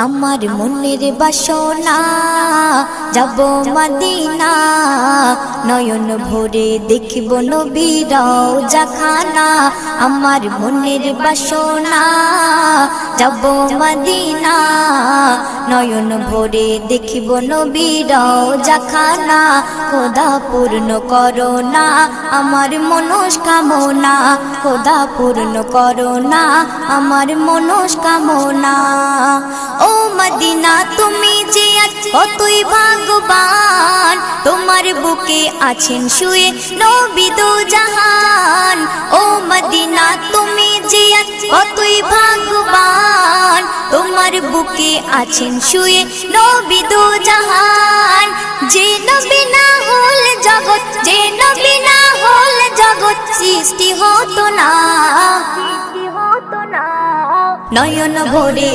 আমার মনের বাসনা যাব মদিনা, নয়ন ভরে দেখব নবীর রওজা খানা। আমার মনের বাসনা যাব মদিনা, নয়ন ভরে দেখব নবীর রওজা খানা। খোদা পূর্ণ করো না আমার মনস্কামনা, খোদা পূর্ণ করো না আমার মনস্কামনা। ও মদিনা তুমি যে কতই ভাগ্যবান, তোমার বুকে আছেন শুয়ে নবী দো জাহান। ও মদিনা তুমি যে কতই ভাগ্যবান, তোমার বুকে আছেন শুয়ে নবী দো জাহান। যে নবী না হল জগৎ, যে নবী না হল জগৎ সৃষ্টি হতো না, নয়ন ভরে